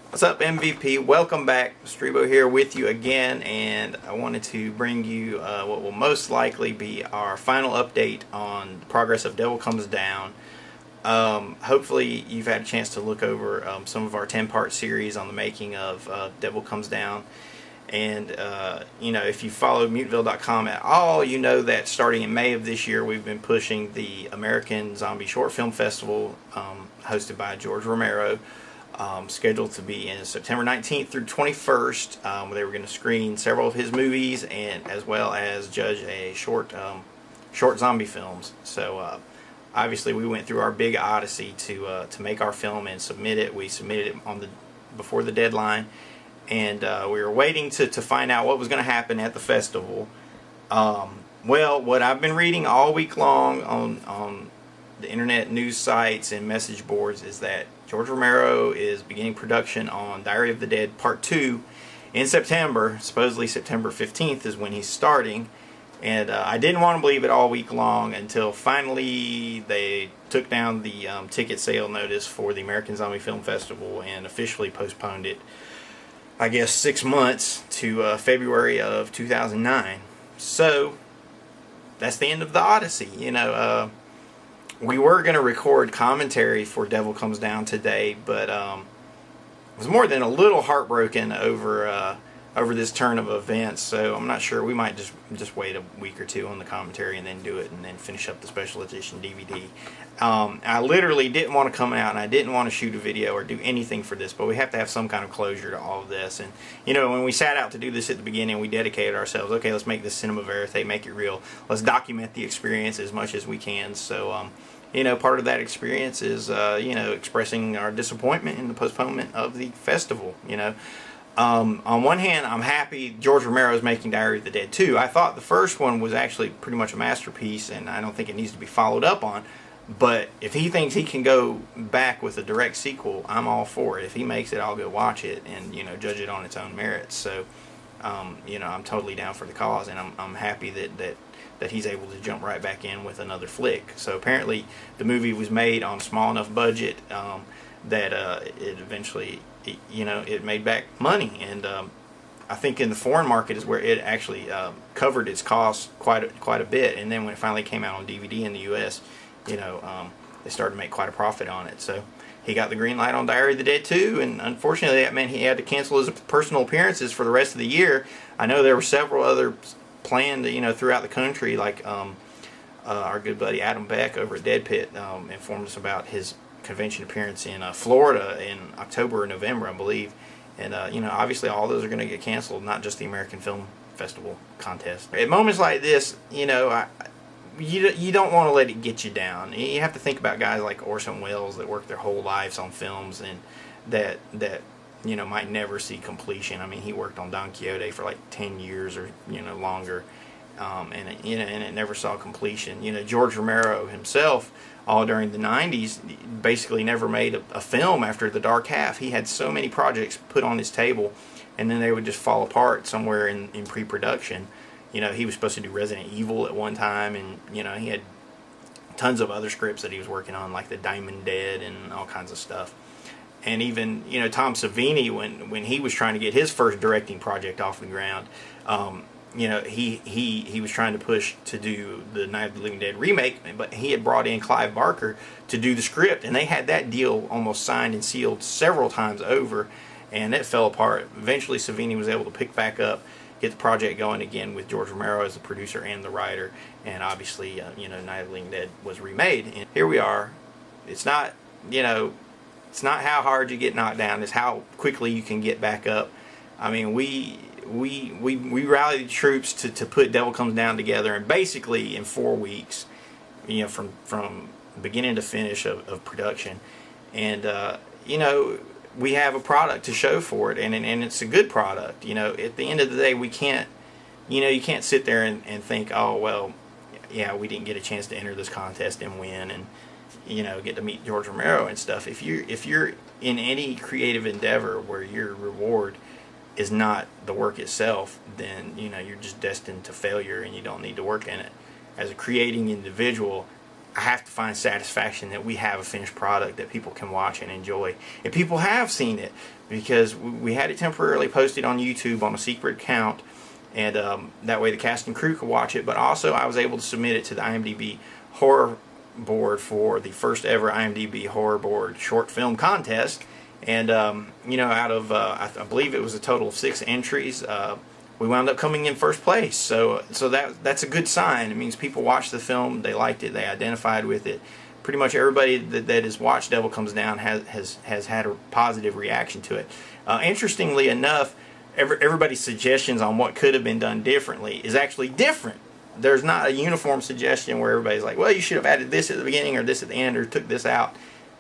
What's up, MVP? Welcome back. Streebo here with you again, and I wanted to bring you what will most likely be our final update on the progress of Devil Comes Down. Hopefully you've had a chance to look over some of our 10-part series on the making of Devil Comes Down. And if you follow Muteville.com at all, you know that starting in May of this year, we've been pushing the American Zombie Short Film Festival, hosted by George Romero, scheduled to be in September 19th through 21st. They were going to screen several of his movies and as well as judge a short zombie films. So obviously we went through our big odyssey to make our film and submit it. We submitted it before the deadline, and we were waiting to find out what was going to happen at the festival. Well, what I've been reading all week long on the internet news sites and message boards is that George Romero is beginning production on Diary of the Dead Part 2 in September. Supposedly September 15th is when he's starting. And I didn't want to believe it all week long until finally they took down the ticket sale notice for the American Zombie Film Festival and officially postponed it, I guess, 6 months to February of 2009. So that's the end of the odyssey. We were going to record commentary for Devil Comes Down today, but was more than a little heartbroken over this turn of events. So I'm not sure. We might just wait a week or two on the commentary and then do it, and then finish up the special edition DVD. I literally didn't want to come out, and I didn't want to shoot a video or do anything for this, but we have to have some kind of closure to all of this. And when we set out to do this at the beginning, we dedicated ourselves. Okay, let's make this cinema verite, make it real. Let's document the experience as much as we can. So part of that experience is expressing our disappointment in the postponement of the festival. On one hand, I'm happy George Romero is making Diary of the Dead 2. I thought the first one was actually pretty much a masterpiece, and I don't think it needs to be followed up on. But if he thinks he can go back with a direct sequel, I'm all for it. If he makes it, I'll go watch it and judge it on its own merits. So I'm totally down for the cause, and I'm happy that he's able to jump right back in with another flick. So apparently the movie was made on a small enough budget that it eventually it made back money, and I think in the foreign market is where it actually covered its costs quite a bit. And then when it finally came out on DVD in the US, they started to make quite a profit on it. So he got the green light on Diary of the Dead 2, and unfortunately that meant he had to cancel his personal appearances for the rest of the year. I know there were several other planned throughout the country, like our good buddy Adam Beck over at Dead Pit informed us about his convention appearance in Florida in October or November, I believe. And obviously all those are going to get canceled, not just the American Film Festival contest. At moments like this, you don't want to let it get you down. You have to think about guys like Orson Welles that work their whole lives on films and that might never see completion. I mean, he worked on Don Quixote for like 10 years or longer, and it never saw completion. George Romero himself, all during the 90s, basically never made a film after The Dark Half. He had so many projects put on his table, and then they would just fall apart somewhere in pre-production. He was supposed to do Resident Evil at one time, and he had tons of other scripts that he was working on, like The Diamond Dead and all kinds of stuff. And even Tom Savini, when he was trying to get his first directing project off the ground, he was trying to push to do the Night of the Living Dead remake, but he had brought in Clive Barker to do the script, and they had that deal almost signed and sealed several times over, and it fell apart. Eventually Savini was able to pick back up, get the project going again with George Romero as the producer and the writer, and obviously Night of the Living Dead was remade, and here we are. It's not it's not how hard you get knocked down, it's how quickly you can get back up. I mean, we rallied the troops to put Devil Comes Down together, and basically in 4 weeks, from beginning to finish of production, and we have a product to show for it, and it's a good product. At the end of the day, we can't, you can't sit there and think, oh well, yeah, we didn't get a chance to enter this contest and win, and get to meet George Romero and stuff. If you're in any creative endeavor where your reward is not the work itself, then you're just destined to failure, and you don't need to work in it. As a creating individual, I have to find satisfaction that we have a finished product that people can watch and enjoy. And people have seen it, because we had it temporarily posted on YouTube on a secret account, and that way the cast and crew could watch it. But also I was able to submit it to the IMDb Horror Board for the first ever IMDb Horror Board short film contest. And you know, out of I believe it was a total of 6 entries, we wound up coming in first place. So that's a good sign. It means people watched the film, they liked it, they identified with it. Pretty much everybody that has watched Devil Comes Down has had a positive reaction to it. Interestingly enough, everybody's suggestions on what could have been done differently is actually different. There's not a uniform suggestion where everybody's like, well, you should have added this at the beginning or this at the end or took this out.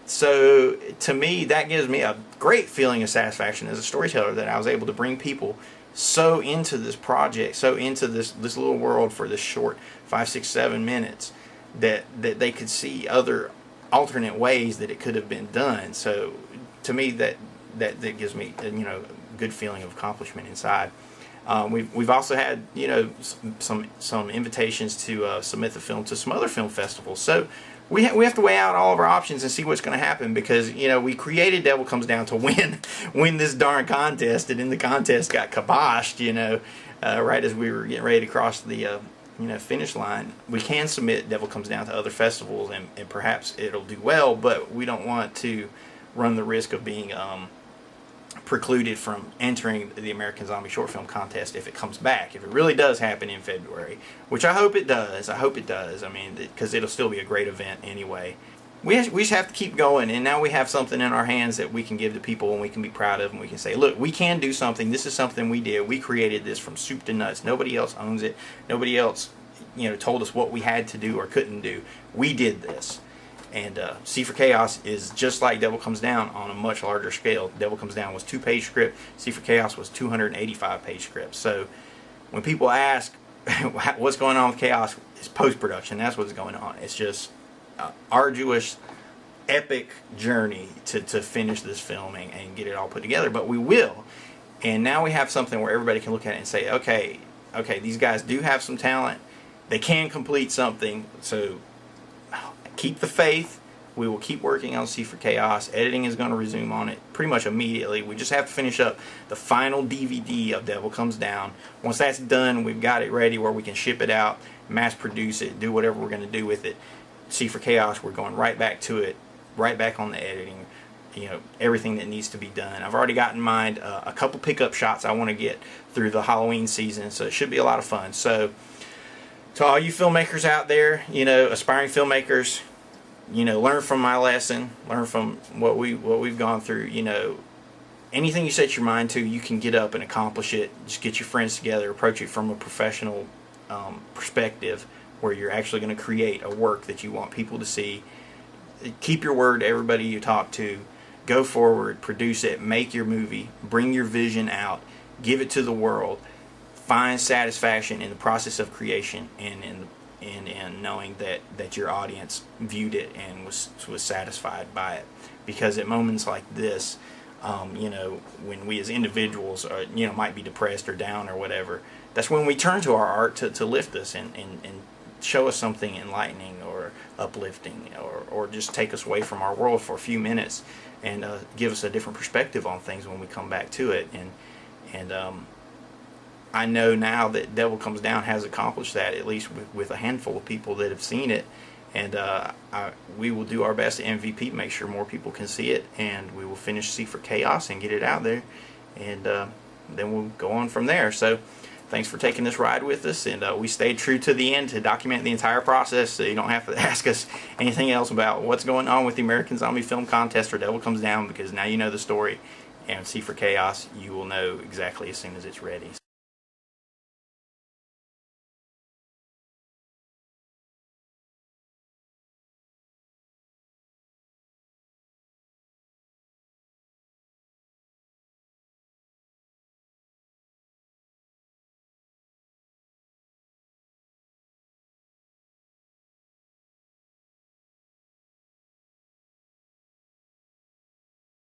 So to me, that gives me a great feeling of satisfaction as a storyteller, that I was able to bring people so into this project, so into this little world for this short 5, 6, 7 minutes, that they could see other alternate ways that it could have been done. So to me, that gives me, you know, a good feeling of accomplishment inside. We've also had, you know, some invitations to submit the film to some other film festivals. So we have to weigh out all of our options and see what's going to happen, because, you know, we created Devil Comes Down to win this darn contest, and then the contest got kiboshed, you know, right as we were getting ready to cross the you know, finish line. We can submit Devil Comes Down to other festivals, and perhaps it'll do well, but we don't want to run the risk of being precluded from entering the American Zombie Short Film Contest if it comes back, if it really does happen in February, which I hope it does. I mean, because it'll still be a great event anyway. We just have to keep going, and now we have something in our hands that we can give to people and we can be proud of, and we can say, look, we can do something. This is something we did. We created this from soup to nuts. Nobody else owns it. Nobody else, you know, told us what we had to do or couldn't do. We did this. And C for Chaos is just like Devil Comes Down on a much larger scale. Devil Comes Down was 2-page script. C for Chaos was 285-page script. So when people ask what's going on with Chaos, it's post-production. That's what's going on. It's just arduous, epic journey to finish this film and get it all put together. But we will. And now we have something where everybody can look at it and say, okay, these guys do have some talent. They can complete something. So keep the faith. We will keep working on C for Chaos. Editing is going to resume on it pretty much immediately. We just have to finish up the final DVD of Devil Comes Down. Once that's done, we've got it ready where we can ship it out, mass produce it, do whatever we're going to do with it. C for Chaos, we're going right back to it, right back on the editing, you know, everything that needs to be done. I've already got in mind a couple pickup shots I want to get through the Halloween season, so it should be a lot of fun. So to all you filmmakers out there, you know, aspiring filmmakers, you know, learn from my lesson, learn from what we've gone through. You know, anything you set your mind to, you can get up and accomplish it. Just get your friends together, approach it from a professional perspective, where you're actually going to create a work that you want people to see. Keep your word to everybody you talk to. Go forward, produce it, make your movie, bring your vision out, give it to the world. Find satisfaction in the process of creation, and in knowing that your audience viewed it and was satisfied by it. Because at moments like this, you know, when we as individuals are, you know, might be depressed or down or whatever, that's when we turn to our art to lift us and show us something enlightening or uplifting, or just take us away from our world for a few minutes and give us a different perspective on things when we come back to it. And I know now that Devil Comes Down has accomplished that, at least with a handful of people that have seen it. And we will do our best to MVP, make sure more people can see it, and we will finish C for Chaos and get it out there, and then we'll go on from there. So thanks for taking this ride with us, and we stayed true to the end to document the entire process, so you don't have to ask us anything else about what's going on with the American Zombie Film Contest or Devil Comes Down, because now you know the story, and C for Chaos you will know exactly as soon as it's ready.